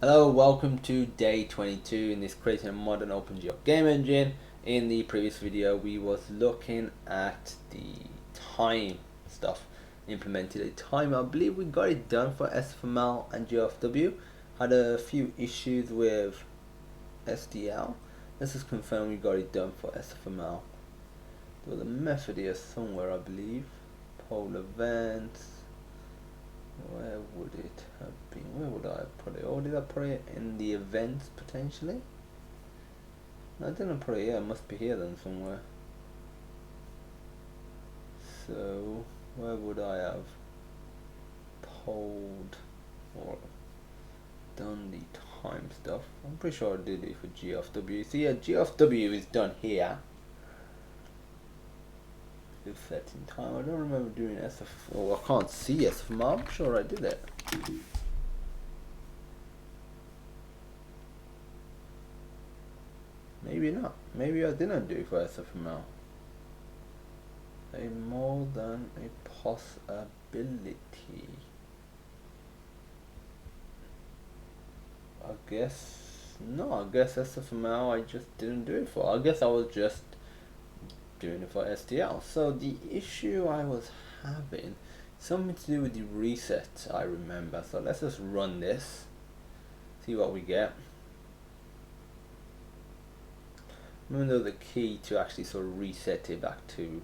Hello, welcome to day 22 in this creating a modern OpenGL game engine. In the previous video we was looking at the time stuff, implemented a timer. I believe we got it done for SFML and GFW. Had a few issues with SDL. Let's just confirm we got it done for SFML. There was a method here somewhere, I believe. Poll events. Where would it have been? Where would I put it? Or did I put it in the events potentially? No, I didn't put it here. It must be here then somewhere. So where would I have polled or done the time stuff? I'm pretty sure I did it for GFW. So yeah, GFW is done here. Setting time. I don't remember doing SF. Oh, I can't see SFML. I'm sure I did it. Maybe not. Maybe I didn't do it for SFML. A more than a possibility. I guess no. I guess SFML I just didn't do it for. I guess I was just doing it for STL. So the issue I was having something to do with the reset, I remember. So let's just run this, see what we get. Remember the key to actually sort of reset it to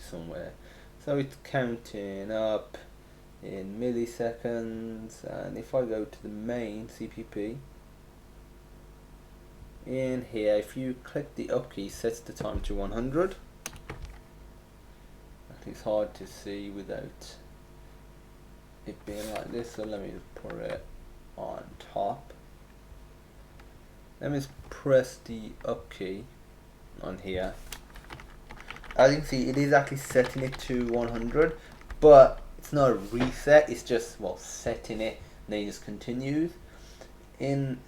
somewhere. So it's counting up in milliseconds, and if I go to the main CPP, in here, if you click the up key, sets the time to 100. It's hard to see without it being like this, so let me put it on top. Let me press the up key on here. As you can see, it is actually setting it to 100, but it's not a reset, it's just, well, setting it, and then it just continues. In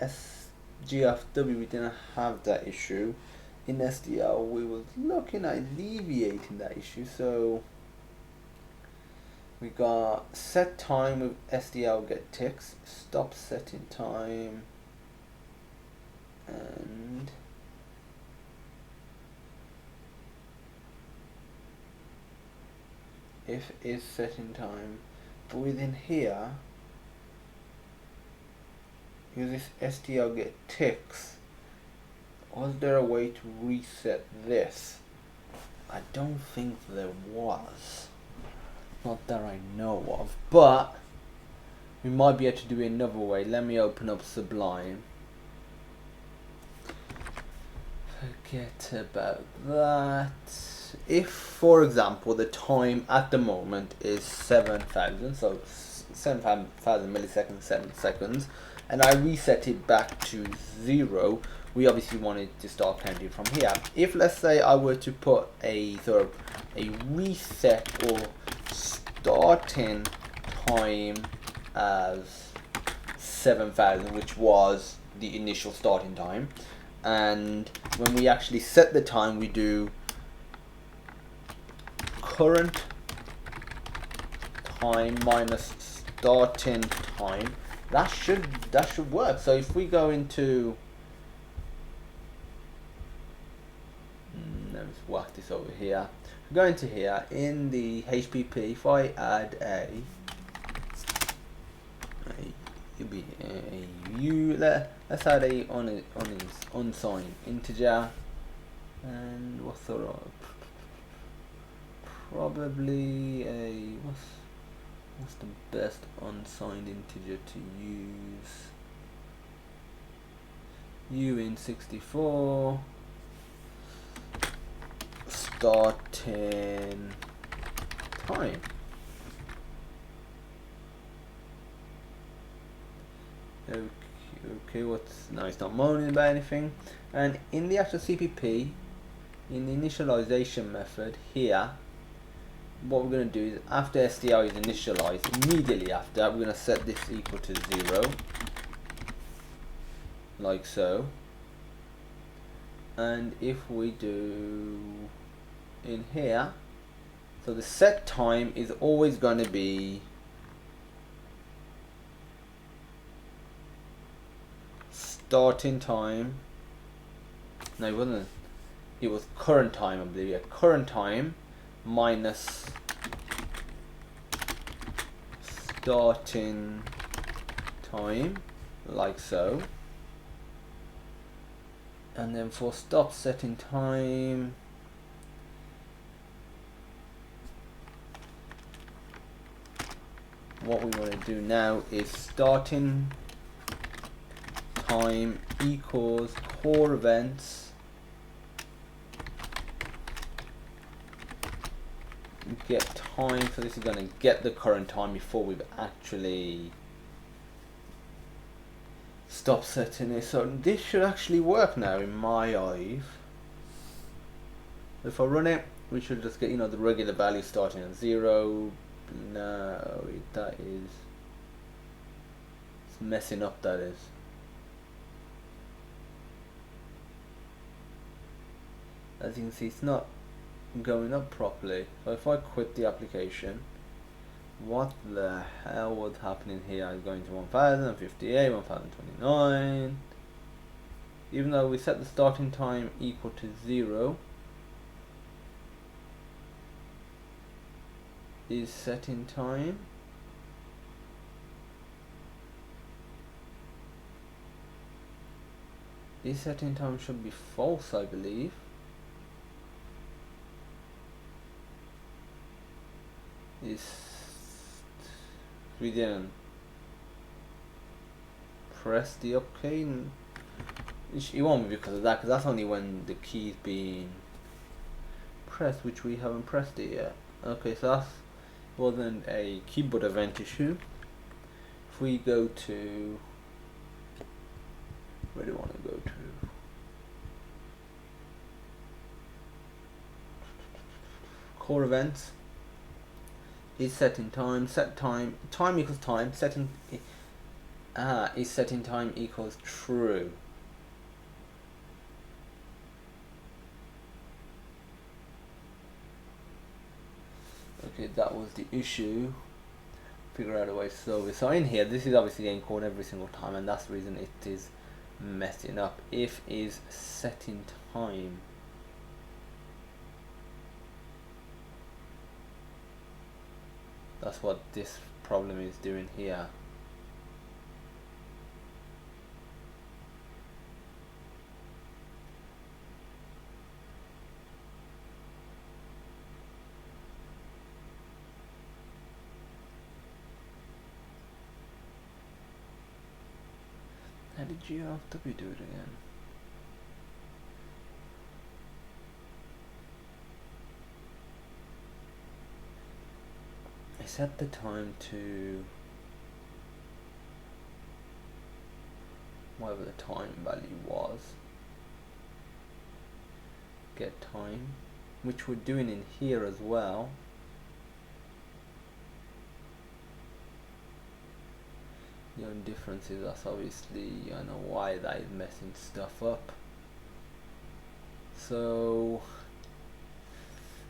GFW we didn't have that issue. In SDL we was looking at alleviating that issue, so we got set time with SDL get ticks, stop setting time, and if is setting time. But within here, because this STL get ticks, was there a way to reset this? I don't think there was. Not that I know of, but we might be able to do it another way. Let me open up Sublime. Forget about that. If, for example, the time at the moment is 7,000, so 7,000 milliseconds, 7 seconds, and I reset it back to 0, we obviously want it to start counting from here. If, let's say, I were to put a sort of a reset or starting time as 7,000, which was the initial starting time, and when we actually set the time, we do current time minus starting time. That should work. So if we go into, let me whack this over here. Go into here in the HPP. If I add let's add a unsigned integer, and what sort of, probably a what's the best unsigned integer to use? uint64 starting time. Okay, what's now? It's not moaning about anything. And in the actual CPP, in the initialization method here, what we're going to do is, after SDL is initialized, immediately after, we're going to set this equal to 0, like so. And if we do in here, so the set time is always going to be starting time. No, it wasn't. It was current time, I believe. Yeah, current time minus starting time, like so. And then for stop setting time, what we want to do now is starting time equals core events get time. So this is going to get the current time before we've actually stopped setting it. So this should actually work now in my eyes. If I run it, we should just get, you know, the regular value starting at 0. No, that is, it's messing up, that is. As you can see, it's not going up properly. So if I quit the application, what the hell was happening here? I'm going to 1058, 1029. Even though we set the starting time equal to 0, is setting time. Is setting time should be false, I believe. We didn't press the up key. It won't be because of that, because that's only when the key's being pressed, which we haven't pressed it yet. Okay, so that wasn't a keyboard event issue. If we go to, where do you want to go to? Core events. Is setting time, set time, time equals time, setting, is setting time equals true. Okay, that was the issue. Figure out a way to solve it. So in here, this is obviously getting called every single time, and that's the reason it is messing up. If is setting time. That's what this problem is doing here. How did GRW do it again? I set the time to whatever the time value was. Get time, which we're doing in here as well. The only difference is that's obviously, I know why that is messing stuff up. So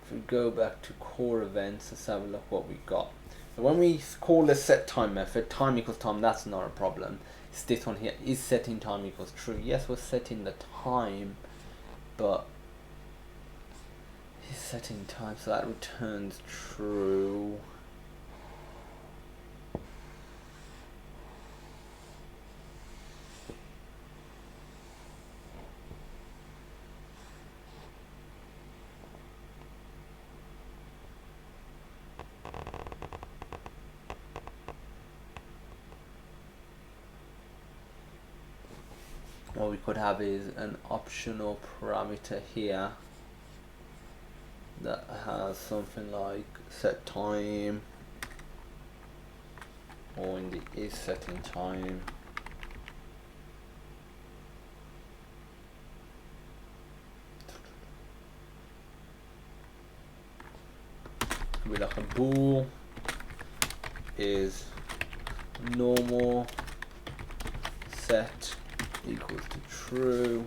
if we go back to core events, let's have a look what we got. So when we call the set time method, time equals time, that's not a problem. It's this one here, is setting time equals true. Yes, we're setting the time, but is setting time, so that returns true. What we could have is an optional parameter here that has something like set time, or in the is setting time. Could be like a bool is normal set equals to true.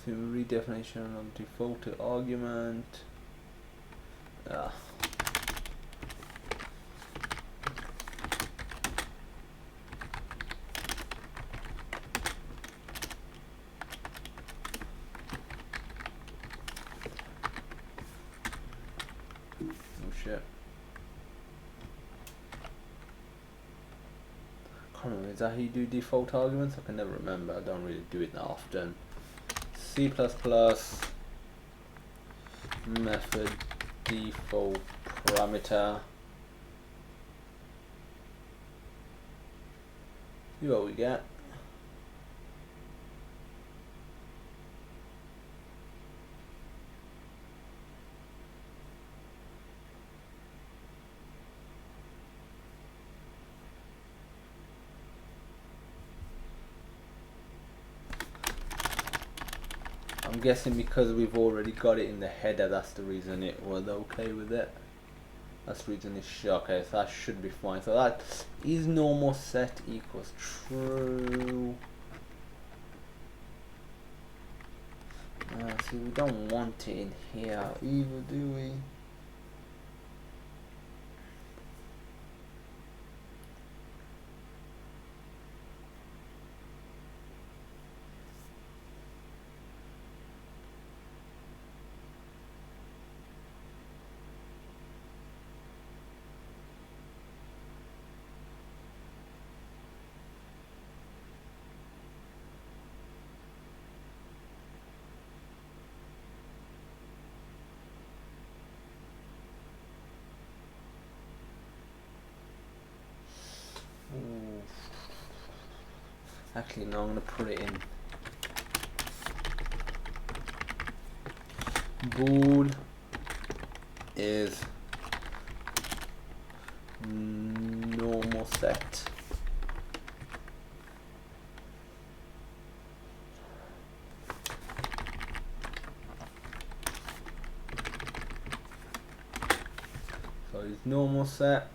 So redefinition of default argument. Shit. Can't remember, is that how you do default arguments? I can never remember, I don't really do it that often. C++ method default parameter. See what we get. I'm guessing because we've already got it in the header, that's the reason it was okay with it. That's the reason it's okay, so that should be fine. So that is normal set equals true. See, we don't want it in here either, do we? Actually, no, I'm going to put it in bool is normal set. So it's normal set.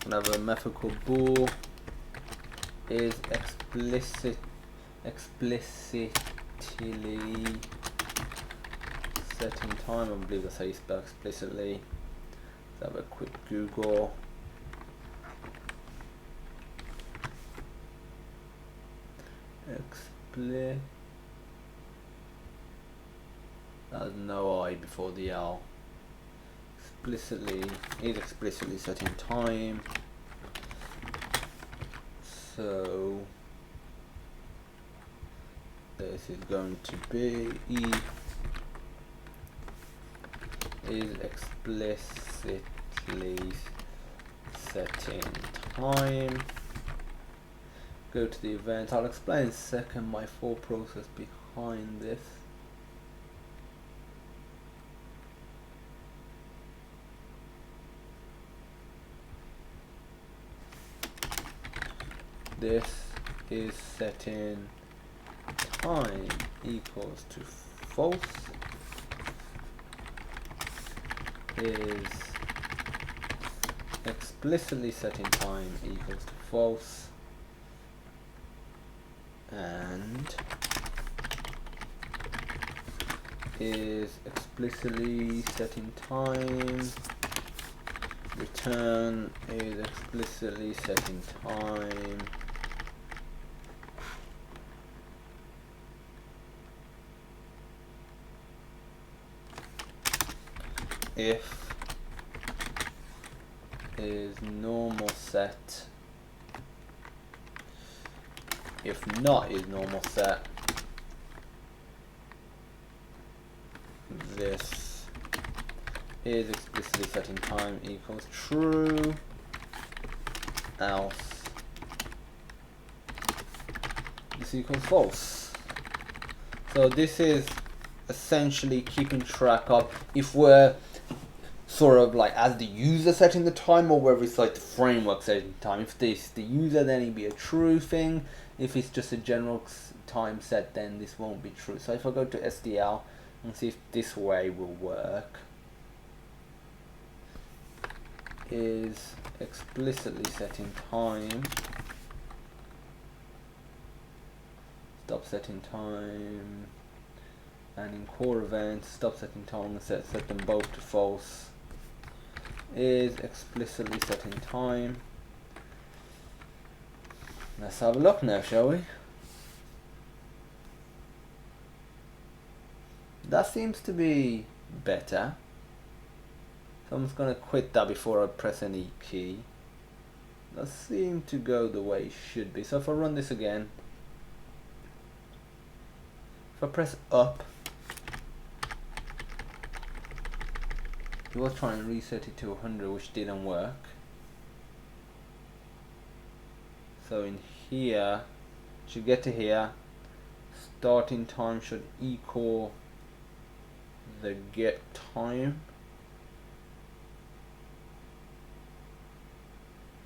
Another method called bool is explicitly setting time. I believe that's how you spell explicitly. Let's have a quick Google. There's no I before the L. Explicitly is explicitly setting time. So this is going to be E is explicitly setting time. Go to the event. I'll explain in a second my full process behind this. This is setting time equals to false. Is explicitly setting time equals to false. And is explicitly setting time. Return is explicitly setting time. If is normal set. If not is normal set. This is explicitly setting time equals true. Else this equals false. So this is essentially keeping track of if we're sort of like as the user setting the time or whether it's like the framework setting the time. If this the user, then it'd be a true thing. If it's just a general time set, then this won't be true. So if I go to SDL and see if this way will work, is explicitly setting time, stop setting time, and in core events, stop setting time and set them both to false, is explicitly setting time. Let's have a look now, shall we? That seems to be better. So I'm just going to quit that before I press any key. That seems to go the way it should be. So if I run this again, if I press up, it was trying to reset it to 100, which didn't work. So in here, should get to here, starting time should equal the get time,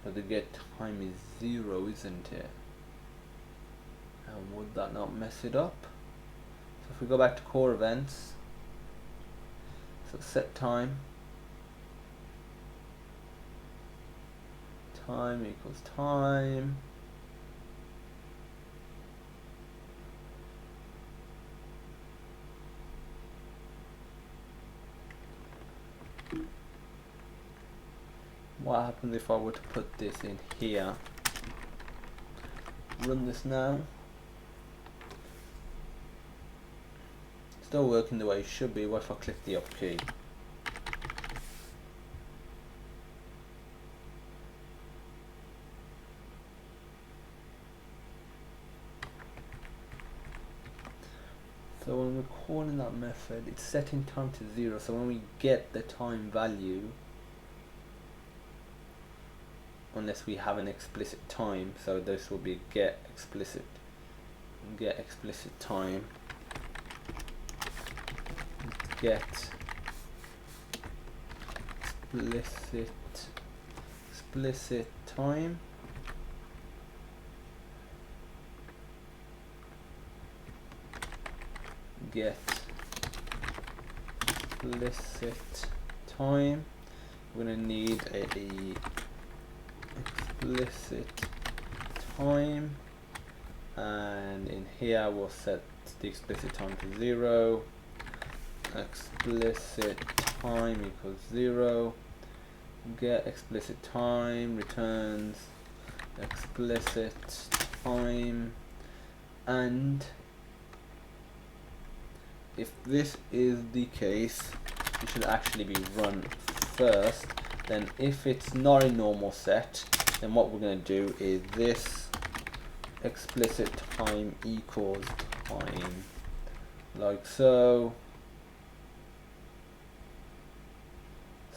but the get time is 0, isn't it? And would that not mess it up? So if we go back to core events, so set time, time equals time, what happens if I were to put this in here? Run this now. Still working the way it should be. What if I click the up key? So when we're calling that method, it's setting time to 0. So when we get the time value, unless we have an explicit time, so this will be get explicit time, get explicit time, get explicit time. We're going to need a explicit time, and in here we'll set the explicit time to 0. Explicit time equals 0. Get explicit time returns explicit time, and if this is the case, it should actually be run first. Then if it's not a normal set, then what we're going to do is this explicit time equals time, like so.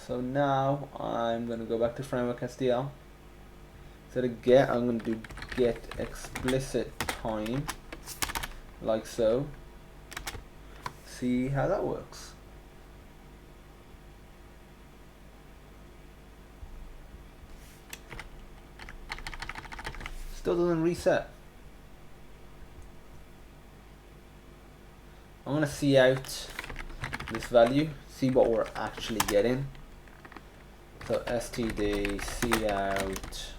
So now I'm going to go back to framework SDL. Instead of get, I'm going to do get explicit time, like so. See how that works. Still doesn't reset. I'm going to see out this value, see what we're actually getting. So std see out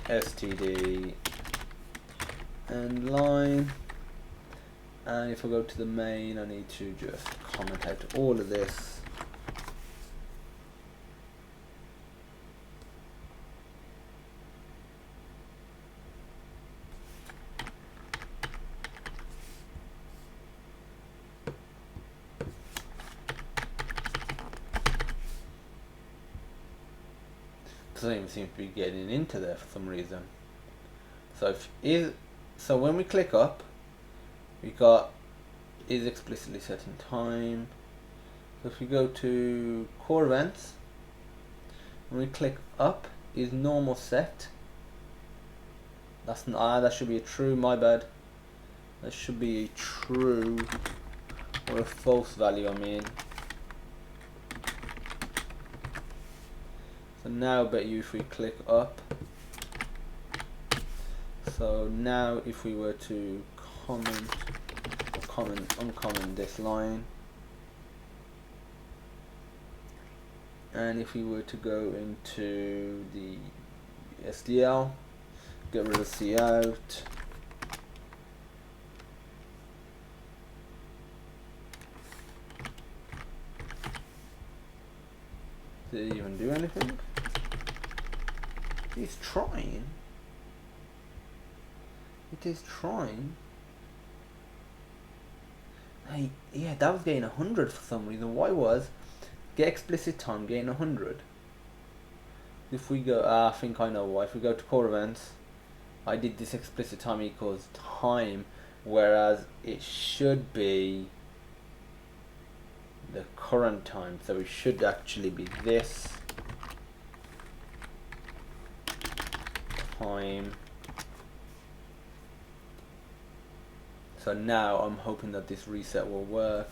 std end line, and if I go to the main, I need to just comment out all of this. Doesn't even seem to be getting into there for some reason. So when we click up, we got is explicitly setting time. So if we go to core events, when we click up, is normal set. That's not, that should be a true, my bad. That should be a true or a false value, I mean. So now I bet you if we click up, So now if we were to uncomment this line, and if we were to go into the SDL, get rid of C out, did it even do anything? He's trying. It is trying. Hey, yeah, that was getting 100 for some reason. Why was get explicit time getting 100? If we go, I think I know why. If we go to core events, I did this explicit time equals time, whereas it should be the current time. So it should actually be this time. So now I'm hoping that this reset will work.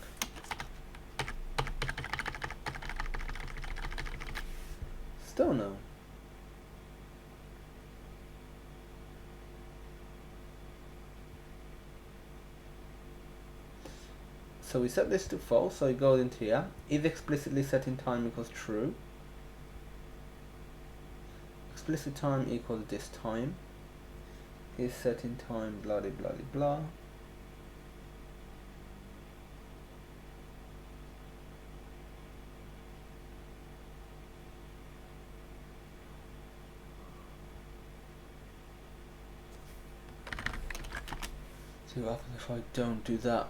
Still no. So we set this to false, so it goes into here. Is explicitly setting time equals true. Explicit time equals this time. Is setting time blah blah blah blah. See what happens if I don't do that.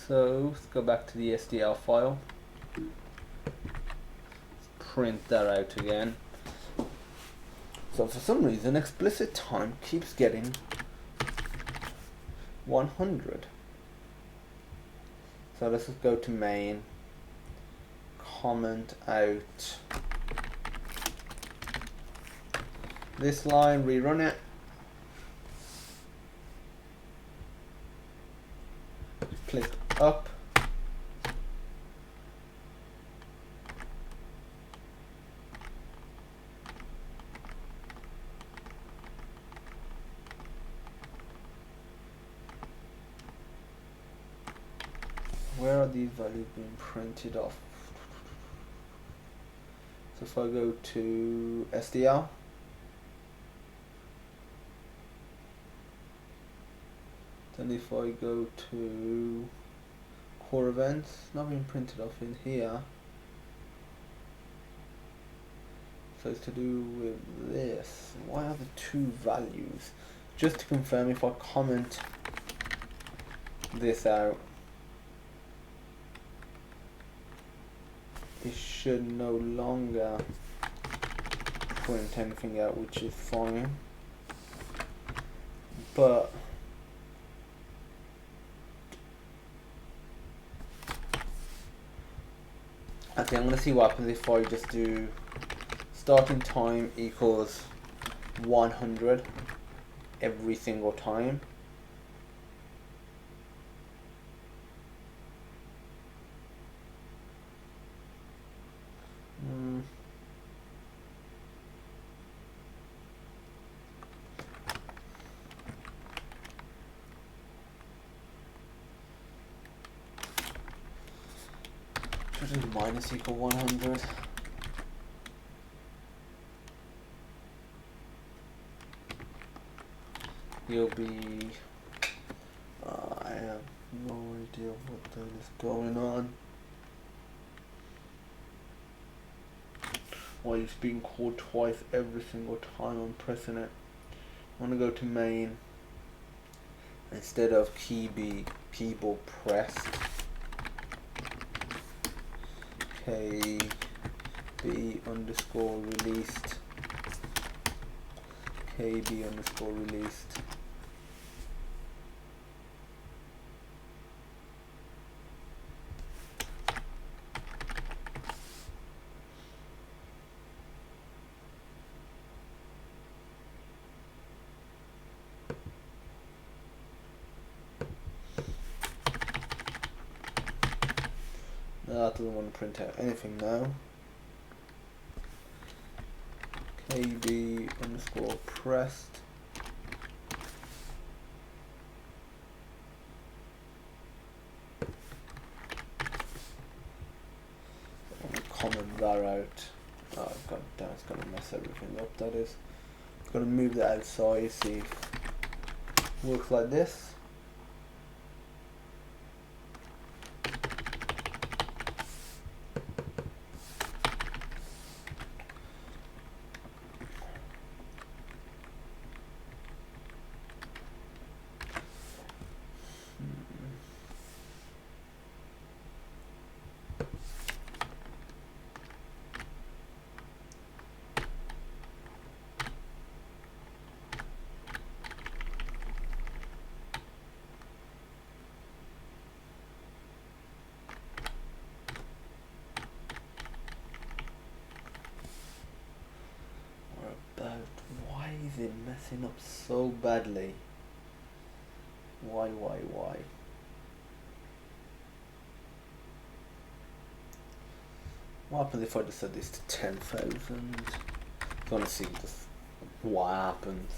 So let's go back to the SDL file. Let's print that out again. So for some reason explicit time keeps getting 100. So let's just go to main, comment out this line, rerun it. Click up. Where are these values being printed off? So if I go to SDL, then if I go to core events, it's not being printed off in here. So it's to do with this. Why are the two values? Just to confirm, if I comment this out, it should no longer print anything out, which is fine. But okay, I'm gonna see what happens if I just do starting time equals 100 every single time. Minus equal 100. You'll be I have no idea what the hell is going on. Why it's being called twice every single time I'm pressing it. I'm gonna go to main. Instead of keyboard pressed, KB underscore released, KB underscore released. That doesn't want to print out anything now. KB underscore pressed. I'm going to comment that out. Oh god damn, it's going to mess everything up, that is. I'm going to move that outside, see if it works like this. Why is it messing up so badly? Why? What happens if I just set this to 10,000? Gonna see this, what happens.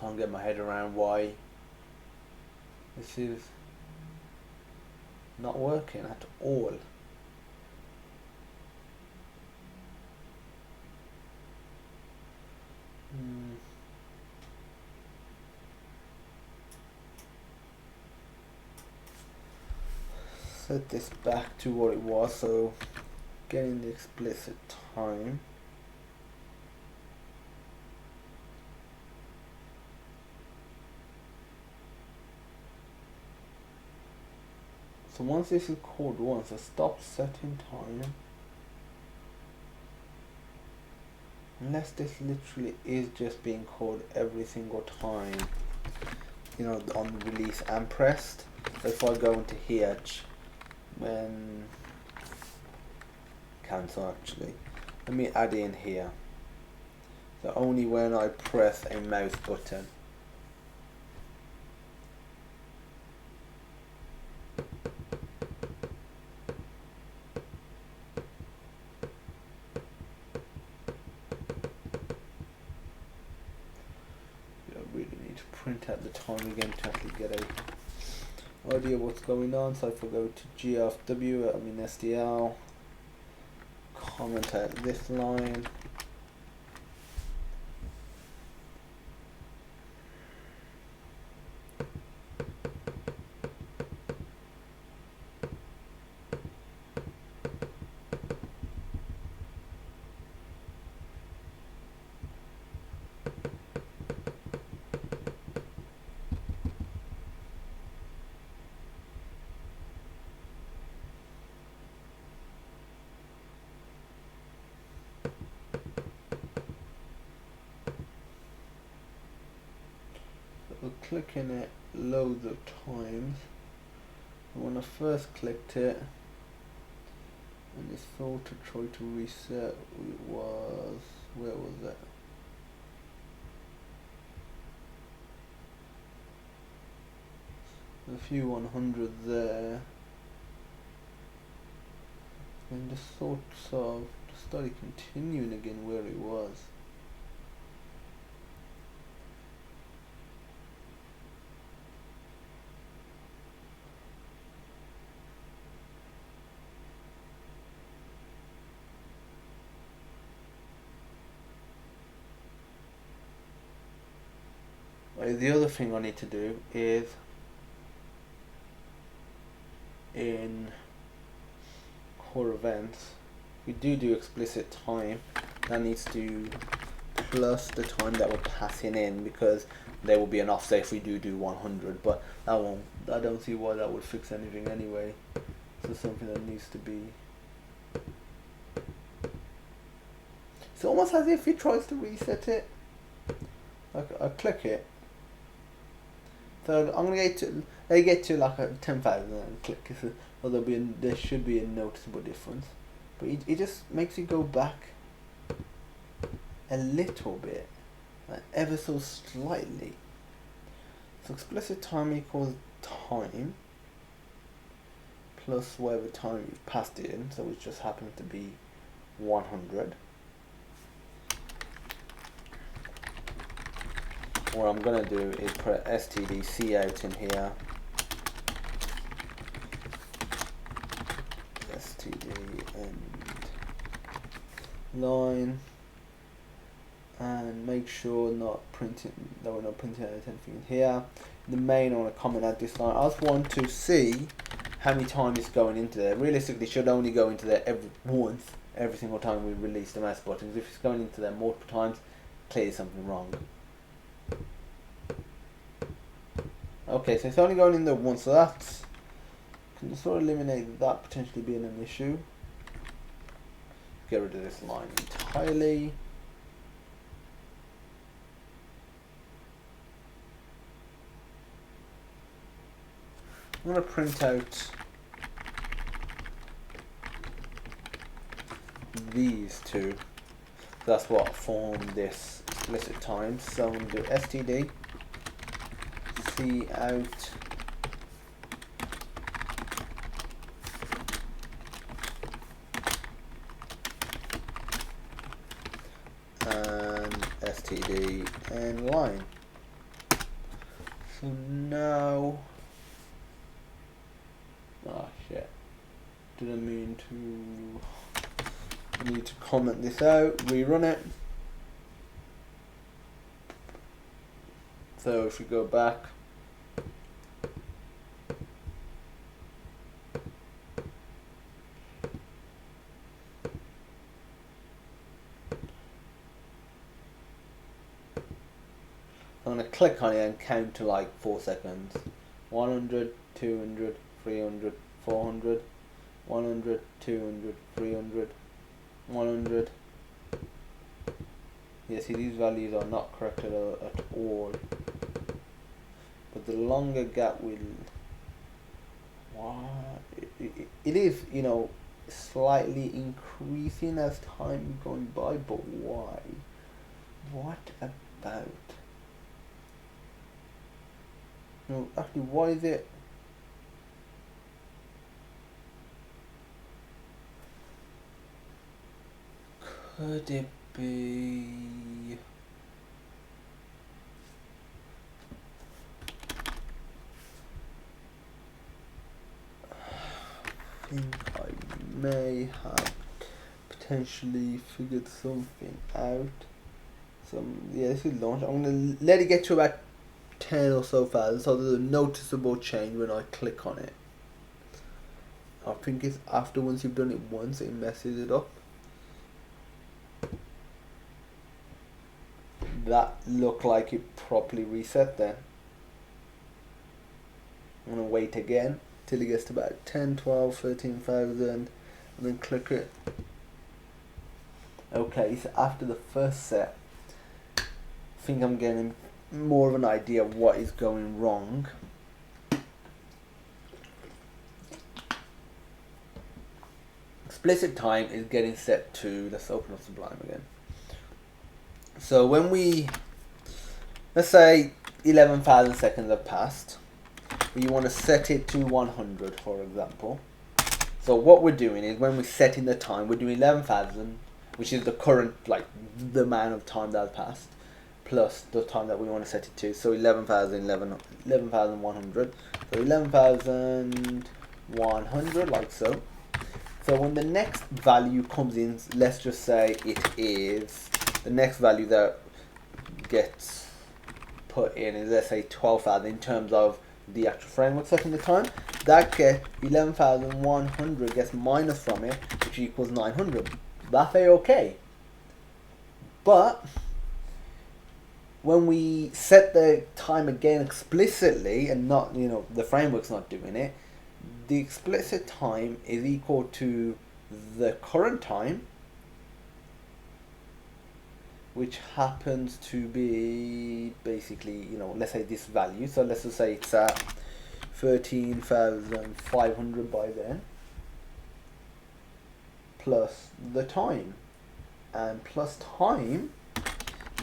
Can't get my head around why this is not working at all. Set this back to what it was, so getting the explicit time. So once this is called once, I stop setting time. Unless this literally is just being called every single time, you know, on release and pressed. So if I go into here, when cancel actually, let me add in here. So only when I press a mouse button. Print out the time again to actually get a idea what's going on. So if I go to GFW, I mean SDL, comment out this line. We'll click in it loads of times. When I first clicked it and this filter tried to reset, it was, where was that? A few 100 there, and just sort of started continuing again where it was. The other thing I need to do is in core events, we do explicit time. That needs to plus the time that we're passing in, because there will be an offset if we do 100, but that won't, I don't see why that would fix anything anyway. So something that needs to be, it's almost as if it tries to reset it. I click it, so I'm gonna get to like a 10,000 and click it, so there should be a noticeable difference, but it just makes you go back a little bit, like ever so slightly. So explicit time equals time plus whatever time you've passed it in, so it just happens to be 100. What I'm gonna do is put std cout in here, std end line, and make sure that we're not printing anything in here. The main, I want to comment at this line. I just want to see how many times it's going into there. Realistically, it should only go into there every single time we release the mouse buttons. If it's going into there multiple times, clearly something wrong. Okay, so it's only going in there once, so that's, can sort of eliminate that potentially being an issue. Get rid of this line entirely. I'm going to print out these two. That's what form this explicit time. So I'm going to do std cout and std end line. So now, oh shit, didn't mean to, I need to comment this out, rerun it. So if we go back, I'm going to click on it and count to like 4 seconds. 100, 200, 300, 400, 100, 200, 300, 100. Yeah, see, these values are not correct at all. But the longer gap will, it is, you know, slightly increasing as time is going by, but why? What about? No, actually, why is it? Could it be? I think I may have potentially figured something out. Yeah, this is launch. I'm gonna let it get to about 10 or so files, so there's a noticeable change when I click on it. I think it's after once you've done it once, it messes it up. That looked like it properly reset then. I'm gonna wait again till it gets to about 10, 12, 13,000 and then click it. Okay, so after the first set, I think I'm getting more of an idea of what is going wrong. Explicit time is getting set to, let's open up Sublime again. So when we, let's say 11,000 seconds have passed, we want to set it to 100, for example. So what we're doing is, when we're setting the time, we're doing 11,000, which is the current, like, the amount of time that has passed, plus the time that we want to set it to. So 11,100. So 11,100, like so. So when the next value comes in, let's just say it is, the next value that gets put in is, let's say 12,000 in terms of the actual framework setting the time. That gets 11,100 gets minus from it, which equals 900. That's okay. But when we set the time again explicitly and not, the framework's not doing it, the explicit time is equal to the current time, which happens to be basically, let's say this value. So let's just say it's 13,500 by then, plus the time, and plus time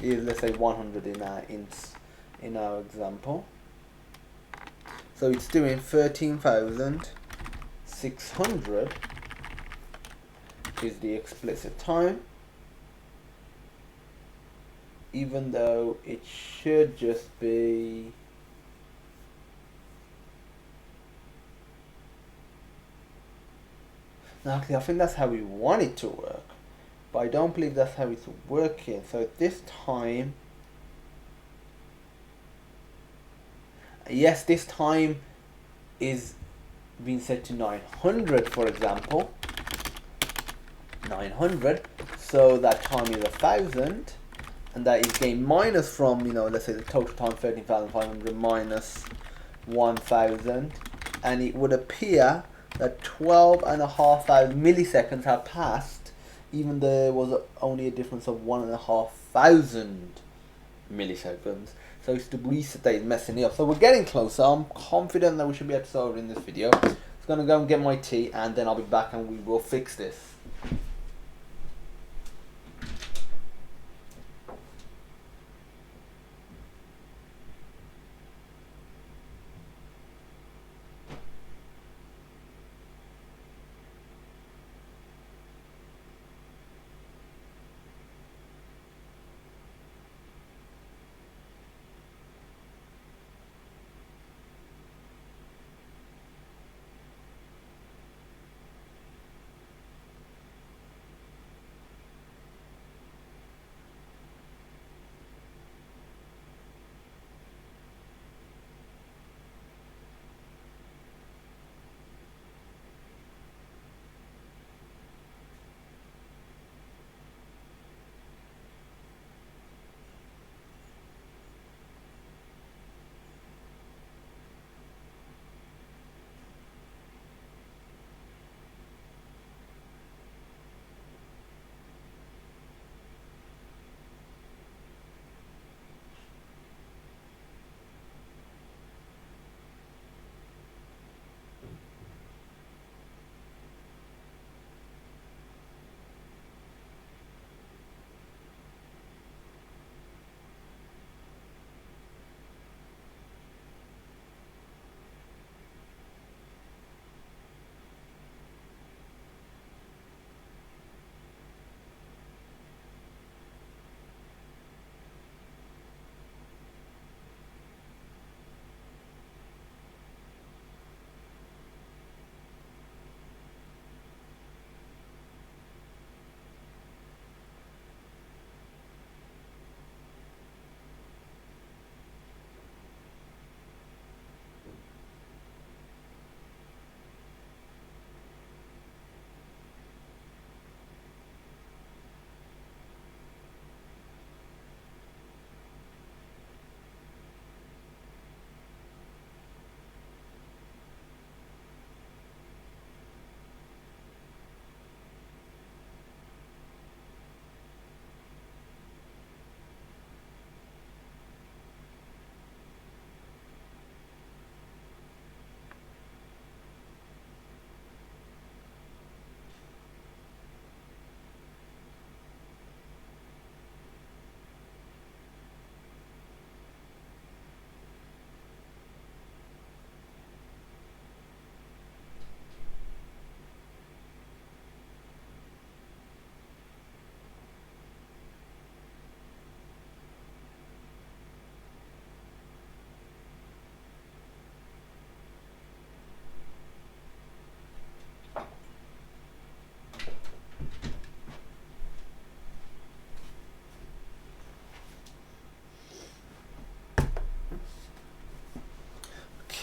is, let's say, 100 in our example. So it's doing 13,600 is the explicit time, even though it should just be actually, I think that's how we want it to work, but I don't believe that's how it's working. So this time, yes, this time is being set to 900, for example. 900, so that time is 1,000, and that is gain minus from, let's say the total time 13,500 minus 1,000, and it would appear that 12,500 milliseconds have passed, even though there was only a difference of 1,500 milliseconds. So it's the reset that is messing it up. So we're getting closer. I'm confident that we should be able to solve it in this video. I'm just going to go and get my tea, and then I'll be back and we will fix this.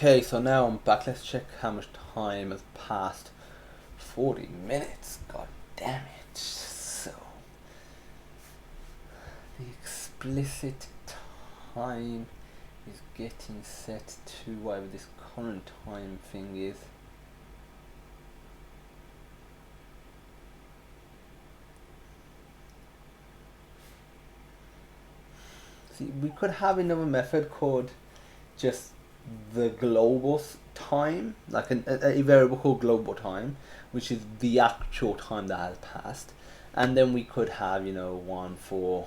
Okay, so now I'm back. Let's check how much time has passed. 40 minutes. God damn it. So, the explicit time is getting set to whatever this current time thing is. See, we could have another method called just the global time, like a variable called global time, which is the actual time that has passed, and then we could have, you know, one for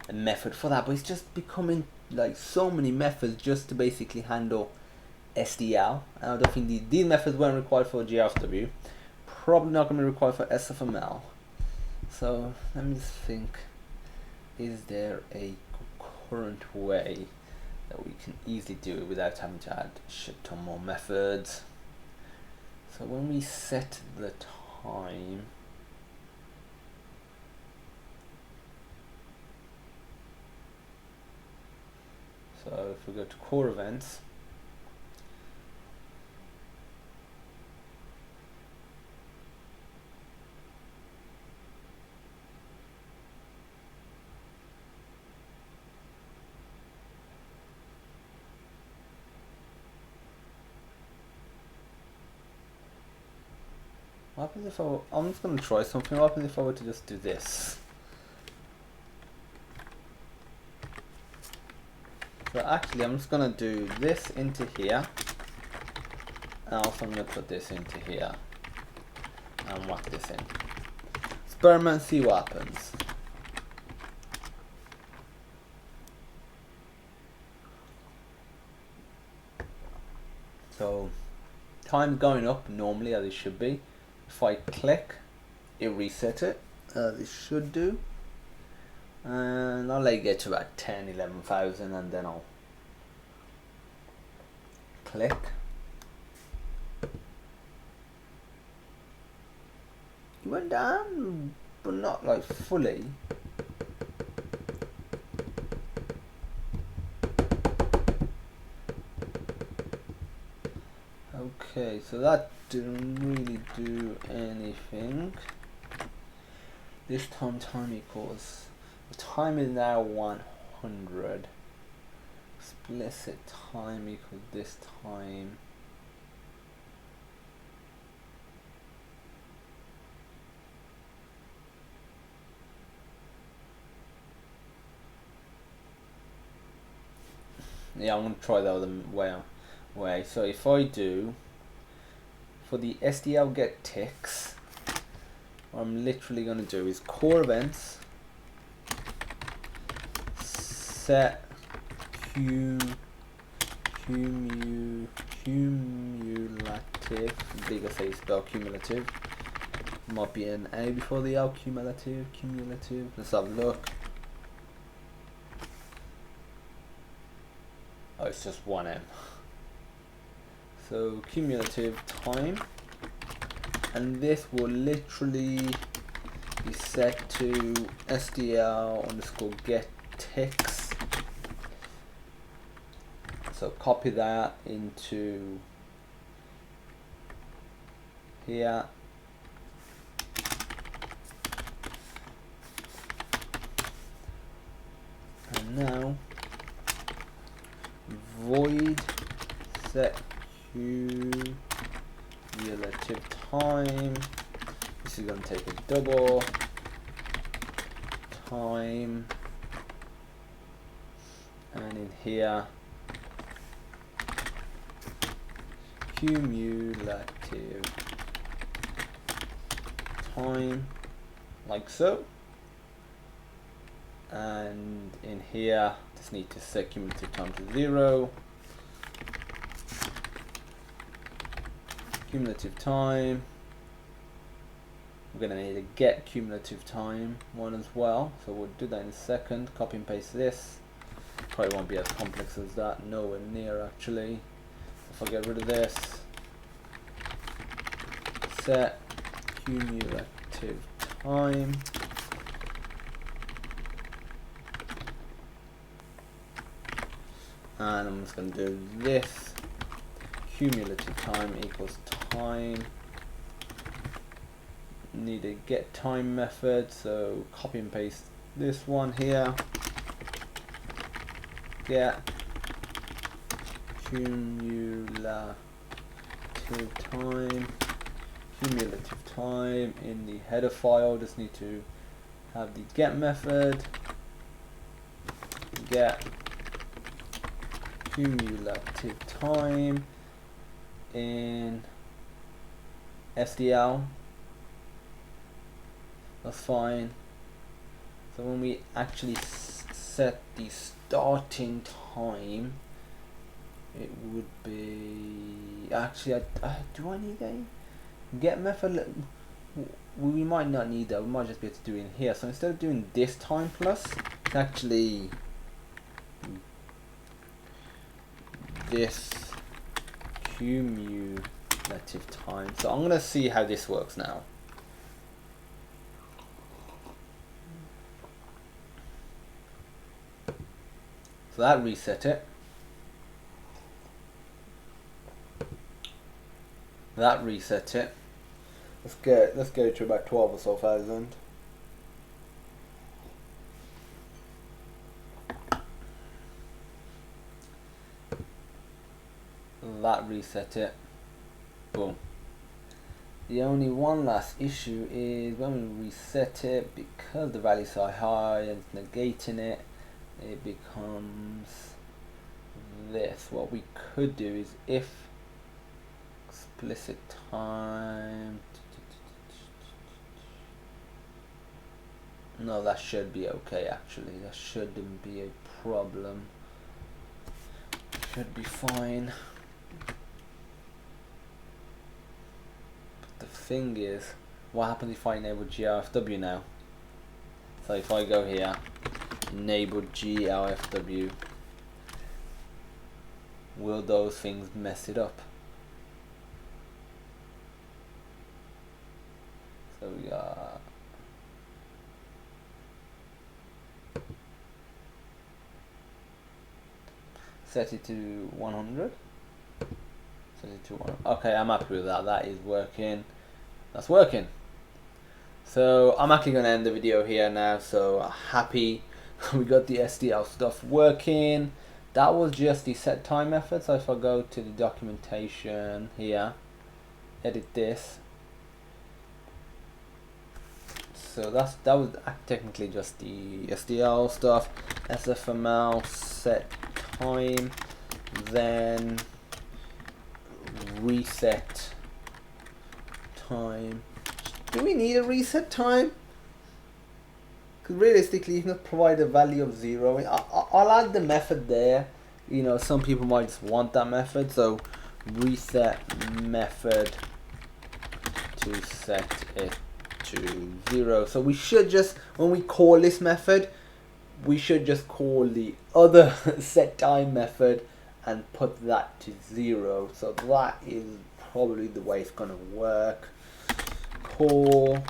a method for that, but it's just becoming like so many methods just to basically handle SDL. And I don't think these methods weren't required for GSW, probably not going to be required for SFML. So let me just think, is there a current way that we can easily do it without having to add a shit ton more methods? So when we set the time, so if we go to core events, what happens if I'm just going to try something. What happens if I were to just do this? So actually I'm just going to do this into here, and also I'm going to put this into here and whack this in. Experiment, see what happens. So time's going up normally as it should be. If I click, it resets it as it should do, and I'll let it get to about 10-11,000, and then I'll click. It went down, but not like fully. Okay, so that didn't really do anything. This time equals, the time is now 100. Explicit time equals this time. Yeah, I'm going to try that other way. So if I do, for the SDL get ticks, what I'm literally going to do is core events, set cumulative, big I say spell cumulative, might be an A before the L, cumulative, let's have a look. Oh, it's just one M. So cumulative time, and this will literally be set to SDL underscore get ticks. So copy that into here. And now void set cumulative time. This is going to take a double time, and in here cumulative time, like so. And in here just need to set cumulative time to 0. Cumulative time, we're going to need to get cumulative time one as well, so we'll do that in a second. Copy and paste this. Probably won't be as complex as that, nowhere near actually. If I get rid of this, set cumulative time, and I'm just going to do this, cumulative time equals time. Need a get time method, so copy and paste this one here. get cumulative time in the header file. Just need to have the get method, get cumulative time in SDL. That's fine. So when we actually set the starting time, it would be actually do I need a get method? We might not need that. We might just be able to do it in here. So instead of doing this time plus, it's actually this cumulative time. So I'm gonna see how this works now. So that reset it. That reset it. Let's go to about 12 or so thousand. That reset it. Boom. The only one last issue is when we reset it, because the value's so high and it's negating it, it becomes this. What we could do is if explicit time, no, that should be okay actually. That shouldn't be a problem. Should be fine. But the thing is, what happens if I enable GLFW now? So if I go here, enable GLFW, will those things mess it up? So we got set it to 100. Set it to 100. Okay, I'm happy with that. That is working. That's working. So I'm actually going to end the video here now. So happy we got the SDL stuff working. That was just the set time method. So if I go to the documentation here, edit this. So that was technically just the SDL stuff. SFML set time, then reset time. Do we need a reset time? Because realistically, you can provide a value of 0. I'll add the method there. You know, some people might just want that method. So reset method to set it to 0. So we should just, when we call this method, we should just call the other set time method and put that to 0. So that is probably the way it's going to work. Call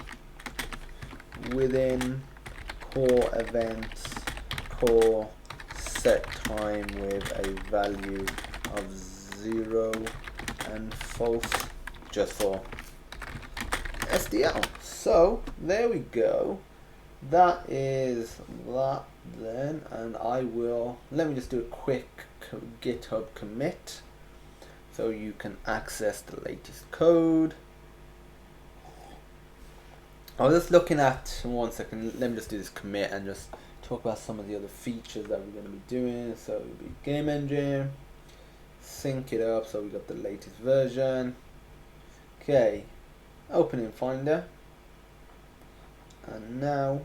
within core events, call set time with a value of 0 and false, just for SDL. So there we go. That is that then, and I will, let me just do a quick GitHub commit so you can access the latest code. I was just looking at, 1 second, let me just do this commit and just talk about some of the other features that we're going to be doing. So it'll be game engine, sync it up so we got the latest version. Okay, open in Finder, and now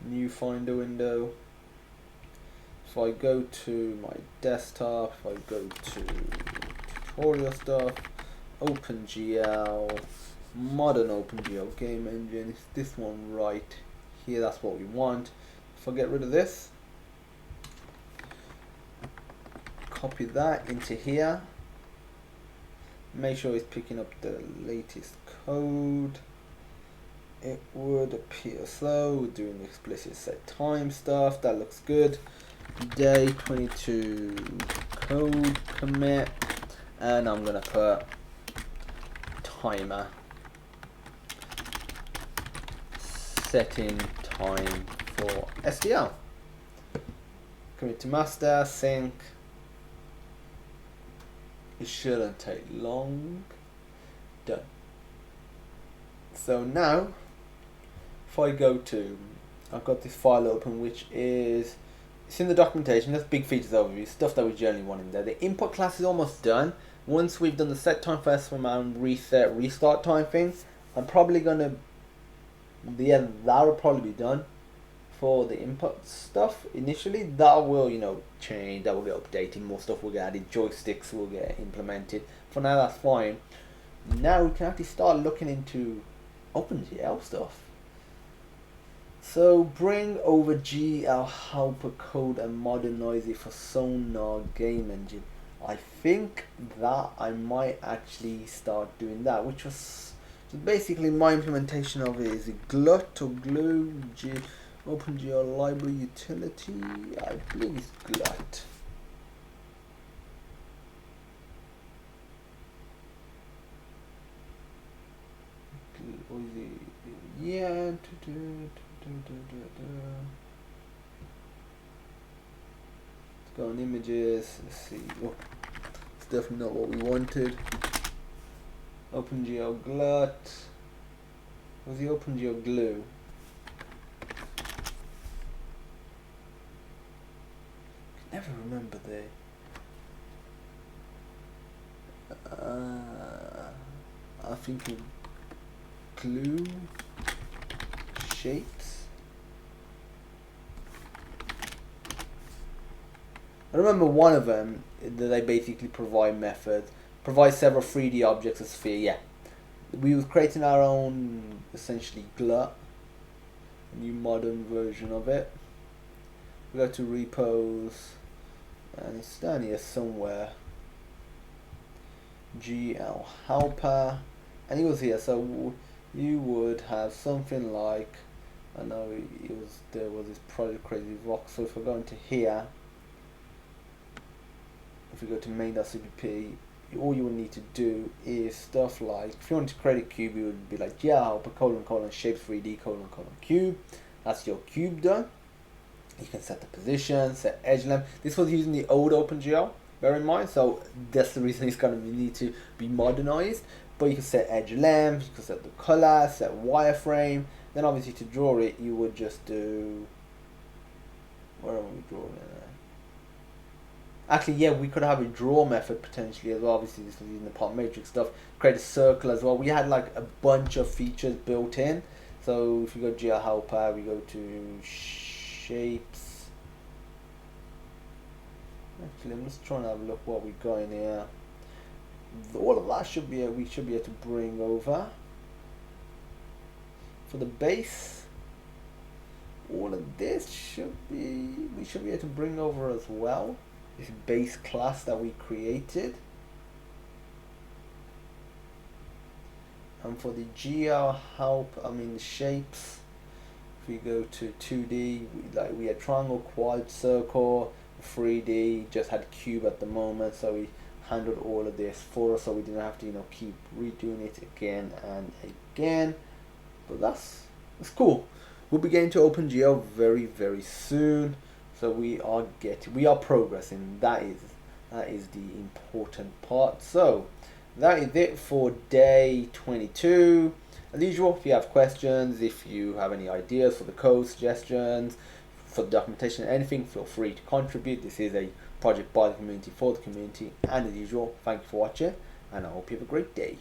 new Finder window. If I go to my desktop, if I go to tutorial stuff, OpenGL, modern OpenGL game engine, is this one right here? That's what we want. If I get rid of this, copy that into here, make sure it's picking up the latest code. It would appear so. We're doing explicit set time stuff. That looks good. Day 22 code commit, and I'm gonna put timer, setting time for SDL. Commit to master, sync. It shouldn't take long. Done. So now, if I go to, I've got this file open, which is, it's in the documentation. That's big features overview, stuff that we generally want in there. The input class is almost done. Once we've done the set time first and reset, restart time thing, I'm probably gonna, yeah, that'll probably be done for the input stuff initially. That will, you know, change, that will get updated, more stuff will get added, joysticks will get implemented. For now, that's fine. Now we can actually start looking into OpenGL stuff. So bring over GL helper code and modernize it for Sonar game engine. I think that I might actually start doing that, which was, so basically my implementation of it is a glut or glue OpenGL library utility. I believe it's glut. Yeah. Let's go on images. Let's see. Oh, it's definitely not what we wanted. OpenGL glut. Was the OpenGL glue? I can never remember I think of glue shapes. I remember one of them that they basically provide methods, provide several 3D objects as sphere. Yeah, we were creating our own essentially glut, a new modern version of it. We go to repos, and it's down here somewhere. GL helper, and it was here. So you would have something like, I know it was, there was this project Crazy Rock. So if we're going to here, if we go to main.cpp, all you will need to do is stuff like, if you want to create a cube, you would be like GL helper shape 3D cube. That's your cube done. You can set the position, set edge length. This was using the old OpenGL, bear in mind, so that's the reason it's going to need to be modernized. But you can set edge length, you can set the color, set wireframe. Then obviously to draw it, you would just do, where are we drawing it? Actually, yeah, we could have a draw method potentially as well. Obviously this was using the pop matrix stuff. Create a circle as well. We had like a bunch of features built in. So if you go GL helper, we go to shapes. Actually, I'm just trying to have a look what we got in here. All of that should be, we should be able to bring over. For the base, all of this should be, we should be able to bring over as well. This base class that we created. And for the GL help, the shapes, if we go to 2D, we had triangle, quad, circle. 3D just had cube at the moment, so we handled all of this for us, so we didn't have to keep redoing it again and again. But that's cool. We'll be getting to OpenGL very, very soon. So we are progressing. That is the important part. So that is it for day 22. As usual, if you have questions, if you have any ideas for the code, suggestions, for the documentation, anything, feel free to contribute. This is a project by the community, for the community, and as usual, thank you for watching, and I hope you have a great day.